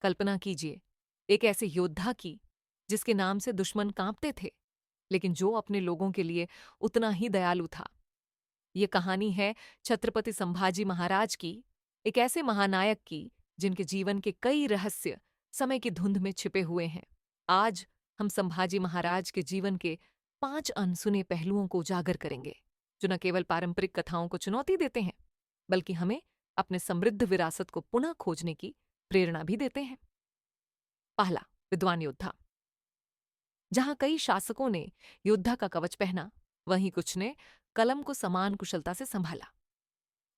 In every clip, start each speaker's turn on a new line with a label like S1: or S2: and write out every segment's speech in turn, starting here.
S1: कल्पना कीजिए एक ऐसे योद्धा की जिसके नाम से दुश्मन कांपते थे, लेकिन जो अपने लोगों के लिए उतना ही दयालु था। ये कहानी है छत्रपति संभाजी महाराज की, एक ऐसे महानायक की जिनके जीवन के कई रहस्य समय की धुंध में छिपे हुए हैं। आज हम संभाजी महाराज के जीवन के 5 अनसुने पहलुओं को उजागर करेंगे, जो न केवल पारंपरिक कथाओं को चुनौती देते हैं, बल्कि हमें अपने समृद्ध विरासत को पुनः खोजने की प्रेरणा भी देते हैं। पहला, विद्वान योद्धा। जहां कई शासकों ने योद्धा का कवच पहना, वहीं कुछ ने कलम को समान कुशलता से संभाला।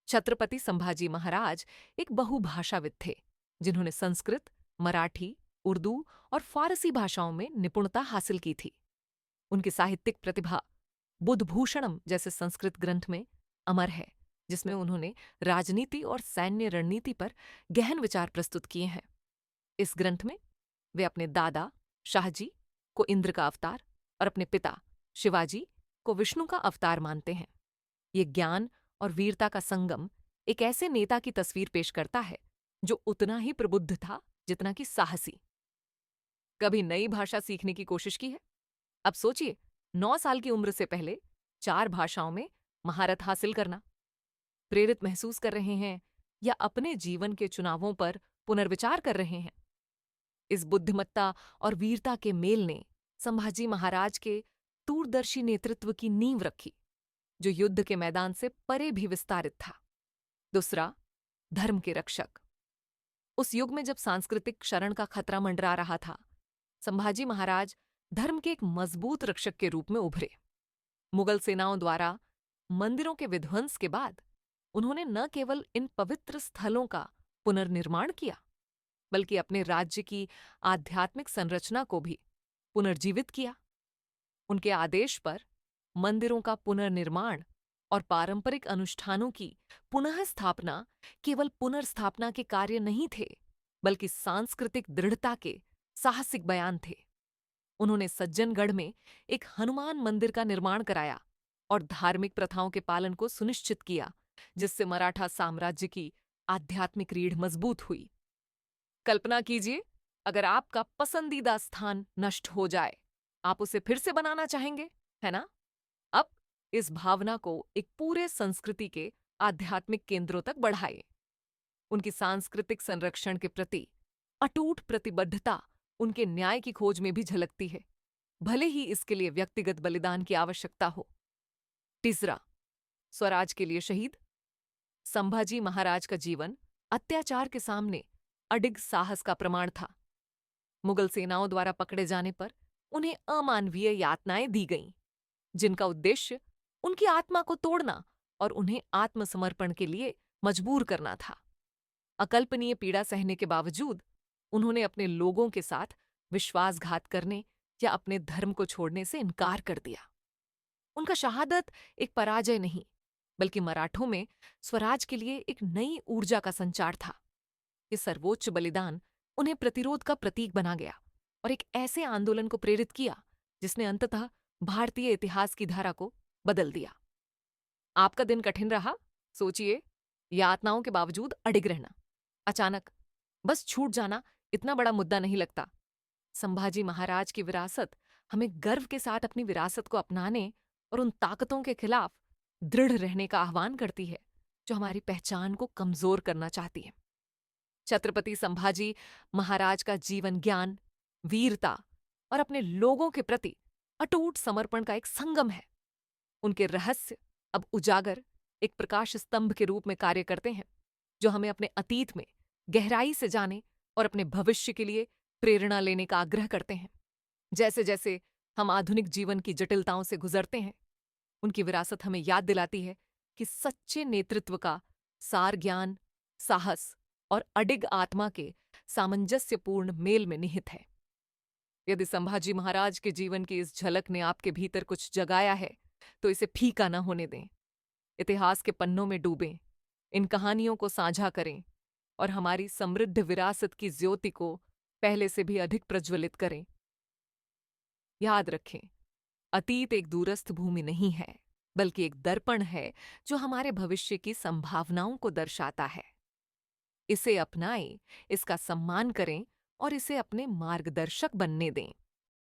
S1: छत्रपति संभाजी महाराज एक बहुभाषाविद थे, जिन्होंने संस्कृत, मराठी, उर्दू और फारसी भाषाओं में निपुणता हासिल की थी। उनकी साहित्यिक प्रतिभा बुधभूषणम जैसे संस्कृत ग्रंथ में अमर है, जिसमें उन्होंने राजनीति और सैन्य रणनीति पर गहन विचार प्रस्तुत किए हैं। इस ग्रंथ में वे अपने दादा शाहजी को इंद्र का अवतार और अपने पिता शिवाजी को विष्णु का अवतार मानते हैं। ये ज्ञान और वीरता का संगम एक ऐसे नेता की तस्वीर पेश करता है जो उतना ही प्रबुद्ध था जितना कि साहसी। कभी नई भाषा सीखने की कोशिश की है? अब सोचिए, 9 साल की उम्र से पहले 4 भाषाओं में महारत हासिल करना। प्रेरित महसूस कर रहे हैं या अपने जीवन के चुनावों पर पुनर्विचार कर रहे हैं? इस बुद्धिमत्ता और वीरता के मेल ने संभाजी महाराज के दूरदर्शी नेतृत्व की नींव रखी, जो युद्ध के मैदान से परे भी विस्तारित था। दूसरा, धर्म के रक्षक। उस युग में जब सांस्कृतिक क्षरण का खतरा मंडरा रहा था, संभाजी महाराज धर्म के एक मजबूत रक्षक के रूप में उभरे। मुगल सेनाओं द्वारा मंदिरों के विध्वंस के बाद उन्होंने न केवल इन पवित्र स्थलों का पुनर्निर्माण किया, बल्कि अपने राज्य की आध्यात्मिक संरचना को भी पुनर्जीवित किया। उनके आदेश पर मंदिरों का पुनर्निर्माण और पारंपरिक अनुष्ठानों की पुनः स्थापना केवल पुनर्स्थापना के कार्य नहीं थे, बल्कि सांस्कृतिक दृढ़ता के साहसिक बयान थे। उन्होंने सज्जनगढ़ में एक हनुमान मंदिर का निर्माण कराया और धार्मिक प्रथाओं के पालन को सुनिश्चित किया, जिससे मराठा साम्राज्य की आध्यात्मिक रीढ़ मजबूत हुई। कल्पना कीजिए, अगर आपका पसंदीदा स्थान नष्ट हो जाए, आप उसे फिर से बनाना चाहेंगे, है ना? अब इस भावना को एक पूरे संस्कृति के आध्यात्मिक केंद्रों तक बढ़ाए। उनकी सांस्कृतिक संरक्षण के प्रति अटूट प्रतिबद्धता उनके न्याय की खोज में भी झलकती है, भले ही इसके लिए व्यक्तिगत बलिदान की आवश्यकता हो। तीसरा, स्वराज के लिए शहीद। संभाजी महाराज का जीवन अत्याचार के सामने अडिग साहस का प्रमाण था। मुगल सेनाओं द्वारा पकड़े जाने पर उन्हें अमानवीय यातनाएं दी गईं, जिनका उद्देश्य उनकी आत्मा को तोड़ना और उन्हें आत्मसमर्पण के लिए मजबूर करना था। अकल्पनीय पीड़ा सहने के बावजूद उन्होंने अपने लोगों के साथ विश्वासघात करने या अपने धर्म को छोड़ने से इनकार कर दिया। उनका शहादत एक पराजय नहीं, बल्कि मराठों में स्वराज के लिए एक नई ऊर्जा का संचार था। ये सर्वोच्च बलिदान उन्हें प्रतिरोध का प्रतीक बना गया और एक ऐसे आंदोलन को प्रेरित किया जिसने अंततः भारतीय इतिहास की धारा को बदल दिया। आपका दिन कठिन रहा? सोचिए, यातनाओं के बावजूद अडिग रहना, अचानक बस छूट जाना इतना बड़ा मुद्दा नहीं लगता। संभाजी महाराज की विरासत हमें गर्व के साथ अपनी विरासत को अपनाने और उन ताकतों के खिलाफ दृढ़ रहने का आह्वान करती है जो हमारी पहचान को कमजोर करना चाहती है। छत्रपति संभाजी महाराज का जीवन ज्ञान, वीरता और अपने लोगों के प्रति अटूट समर्पण का एक संगम है। उनके रहस्य अब उजागर एक प्रकाश स्तंभ के रूप में कार्य करते हैं, जो हमें अपने अतीत में गहराई से जाने और अपने भविष्य के लिए प्रेरणा लेने का आग्रह करते हैं। जैसे जैसे हम आधुनिक जीवन की जटिलताओं से गुजरते हैं, उनकी विरासत हमें याद दिलाती है कि सच्चे नेतृत्व का सार ज्ञान, साहस और अडिग आत्मा के सामंजस्यपूर्ण मेल में निहित है। यदि संभाजी महाराज के जीवन की इस झलक ने आपके भीतर कुछ जगाया है, तो इसे फीका न होने दें। इतिहास के पन्नों में डूबें, इन कहानियों को साझा करें और हमारी समृद्ध विरासत की ज्योति को पहले से भी अधिक प्रज्वलित करें। याद रखें, अतीत एक दूरस्थ भूमि नहीं है, बल्कि एक दर्पण है जो हमारे भविष्य की संभावनाओं को दर्शाता है। इसे अपनाएं, इसका सम्मान करें और इसे अपने मार्गदर्शक बनने दें।